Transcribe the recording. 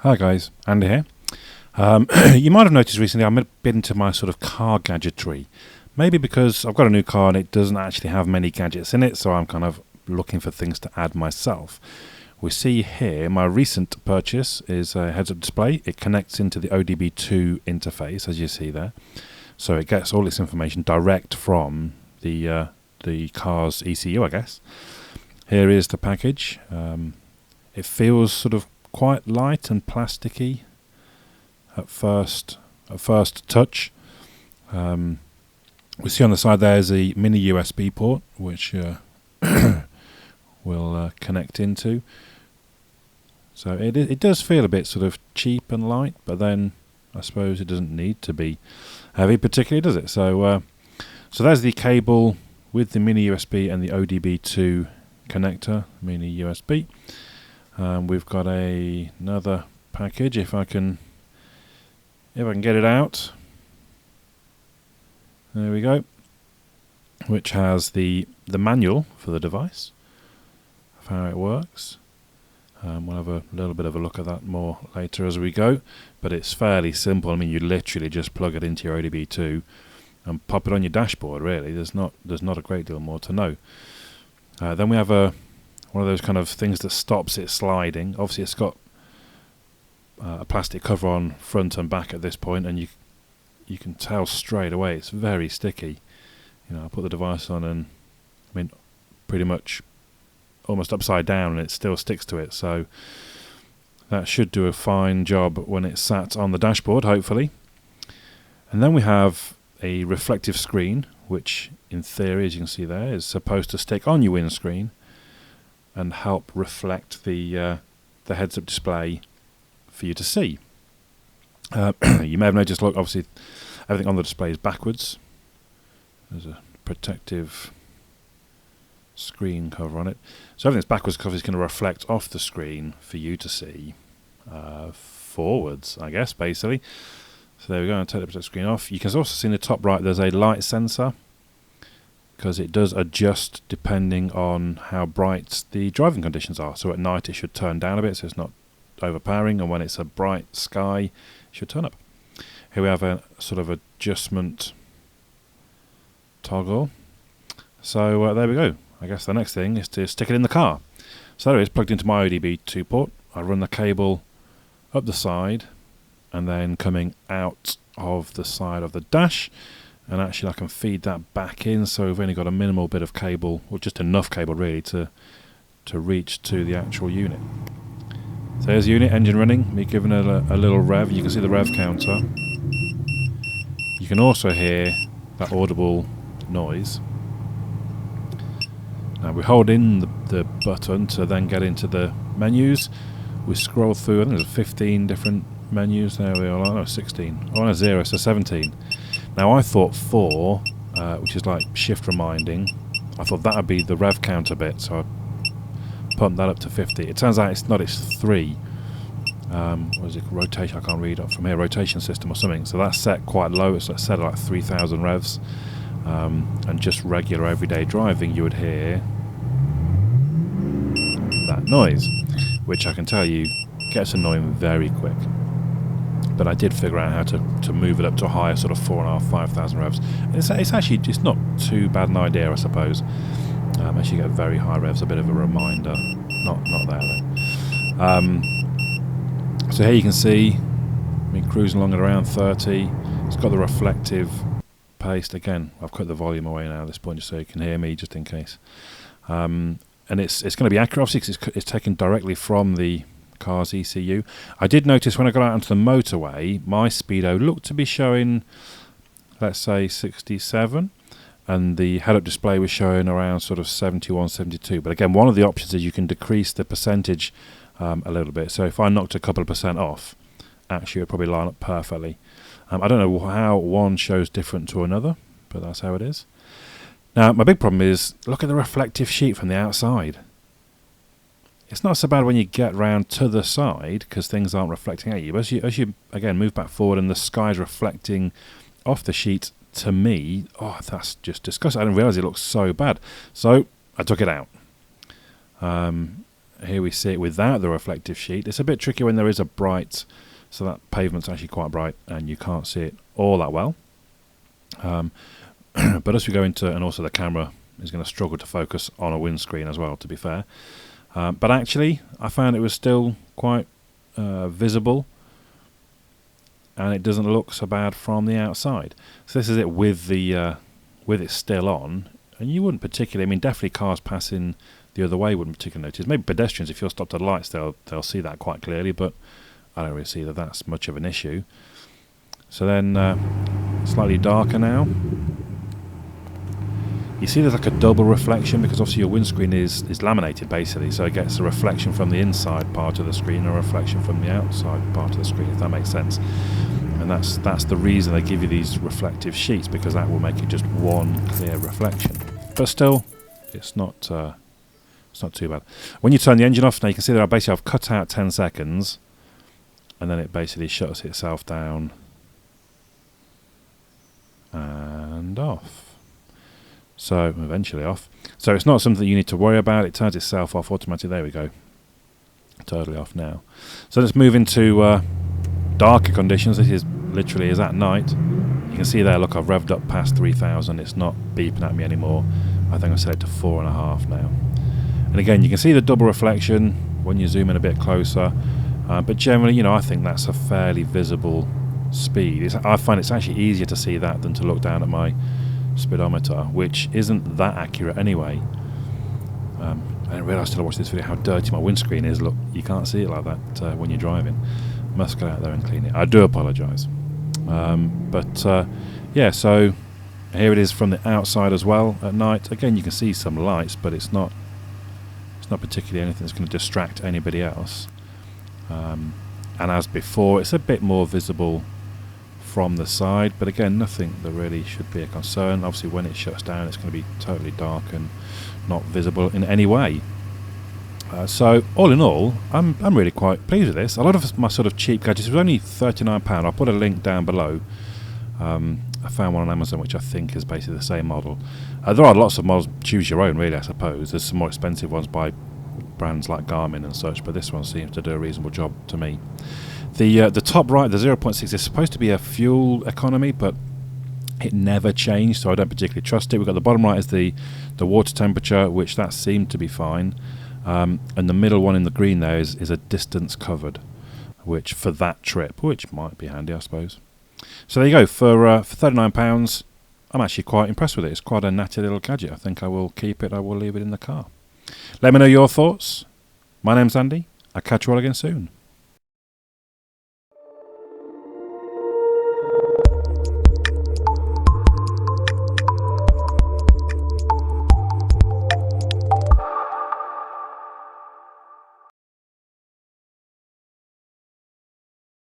Hi guys, Andy here. You might have noticed recently I'm a bit into my sort of car gadgetry. Maybe because I've got a new car and it doesn't actually have many gadgets in it, so I'm kind of looking for things to add myself. We see here my recent purchase is a heads-up display. It connects into the ODB2 interface, as you see there. So it gets all its information direct from the car's ECU, I guess. Here is the package. It feels sort of quite light and plasticky at first touch. We see on the side there's a mini USB port which will connect into. So it does feel a bit sort of cheap and light, but then I suppose it doesn't need to be heavy particularly, does it? So there's the cable with the mini USB and the ODB2 connector, mini USB. We've got another package, if I can get it out. There we go. Which has the manual for the device of how it works. We'll have a little bit of a look at that more later as we go, but it's fairly simple. I mean, you literally just plug it into your ODB2 and pop it on your dashboard. Really, there's not a great deal more to know. Then we have one of those kind of things that stops it sliding. Obviously it's got a plastic cover on front and back at this point, and you can tell straight away it's very sticky. You know, I put the device on and I mean pretty much almost upside down and it still sticks to it, so that should do a fine job when it's sat on the dashboard, hopefully. And then we have a reflective screen, which in theory, as you can see there, is supposed to stick on your windscreen and help reflect the heads-up display for you to see. You may have noticed, look, obviously everything on the display is backwards. There's a protective screen cover on it. So everything's backwards because it's going to reflect off the screen for you to see forwards, I guess, basically. So there we go, I'll take the protective screen off. You can also see in the top right there's a light sensor, because it does adjust depending on how bright the driving conditions are. So at night it should turn down a bit so it's not overpowering, and when it's a bright sky it should turn up. Here we have a sort of adjustment toggle. So there we go. I guess the next thing is to stick it in the car. So there it is, plugged into my ODB2 port. I run the cable up the side and then coming out of the side of the dash. And actually I can feed that back in, so we've only got a minimal bit of cable, or just enough cable really to reach to the actual unit. So there's the unit, engine running, me giving it a little rev. You can see the Rev Counter. You can also hear that audible noise. Now we hold in the button to then get into the menus. We scroll through, I think there's 15 different menus. There we are, no, 16. Oh no, 0, so 17. Now I thought 4, which is like shift reminding, I thought that would be the Rev Counter bit, so I pumped that up to 50. It turns out it's not, it's 3. What is it, rotation, I can't read it from here, rotation system or something. So that's set quite low, it's set at like 3,000 revs. And just regular everyday driving you would hear that noise, which I can tell you gets annoying very quick. But I did figure out how to move it up to a higher sort of 4,500, 5,000 revs. It's actually just not too bad an idea, I suppose. As you get very high revs, a bit of a reminder. Not there though. So here you can see me cruising along at around 30. It's got the reflective paste again. I've cut the volume away now at this point just so you can hear me, just in case. And it's going to be accurate, obviously, because it's taken directly from the car's ECU. I did notice when I got out onto the motorway, my speedo looked to be showing, let's say 67, and the head-up display was showing around sort of 71, 72. But again, one of the options is you can decrease the percentage a little bit. So if I knocked a couple of percent off, actually it would probably line up perfectly. I don't know how one shows different to another, but that's how it is. Now, my big problem is, look at the reflective sheet from the outside. It's not so bad when you get round to the side, because things aren't reflecting at you. But as you again move back forward and the sky's reflecting off the sheet, to me, oh, that's just disgusting. I didn't realise it looked so bad. So I took it out. here we see it without the reflective sheet. It's a bit tricky when there is a bright, so that pavement's actually quite bright and you can't see it all that well. But as we go into, and also the camera is going to struggle to focus on a windscreen as well, to be fair. But actually, I found it was still quite visible, and it doesn't look so bad from the outside. So this is it with the with it still on, and you wouldn't particularly, I mean, definitely cars passing the other way wouldn't particularly notice. Maybe pedestrians, if you're stopped at lights, they'll see that quite clearly, but I don't really see that that's much of an issue. So then, slightly darker now. You see there's like a double reflection, because obviously your windscreen is laminated basically, so it gets a reflection from the inside part of the screen and a reflection from the outside part of the screen, if that makes sense. And that's the reason they give you these reflective sheets, because that will make it just one clear reflection. But still, it's not too bad. When you turn the engine off, now you can see that I've cut out 10 seconds, and then it basically shuts itself down and off. So eventually off. So it's not something you need to worry about. It turns itself off automatically. There we go. Totally off now. So let's move into darker conditions. This is literally is at night. You can see there, look, I've revved up past 3,000. It's not beeping at me anymore. I think I set it to 4.5 now. And again, you can see the double reflection when you zoom in a bit closer. But generally, you know, I think that's a fairly visible speed. I find it's actually easier to see that than to look down at my speedometer, which isn't that accurate anyway. I didn't realise till I watched this video how dirty my windscreen is. Look, you can't see it like that when you're driving. Must go out there and clean it. I do apologise. Yeah, so here it is from the outside as well at night. Again, you can see some lights, but it's not particularly anything that's going to distract anybody else. And as before, it's a bit more visible from the side, but again, nothing that really should be a concern. Obviously, when it shuts down, it's going to be totally dark and not visible in any way. So all in all, I'm really quite pleased with this. A lot of my sort of cheap gadgets, it was only £39. I'll put a link down below. I found one on Amazon which I think is basically the same model. There are lots of models, choose your own really, I suppose. There's some more expensive ones by brands like Garmin and such, but this one seems to do a reasonable job to me. The top right, the 0.6, is supposed to be a fuel economy, but it never changed, so I don't particularly trust it. We've got the bottom right is the water temperature, which that seemed to be fine. And the middle one in the green there is a distance covered, which for that trip, which might be handy, I suppose. So there you go, for £39, I'm actually quite impressed with it. It's quite a natty little gadget. I think I will keep it, I will leave it in the car. Let me know your thoughts. My name's Andy. I'll catch you all again soon.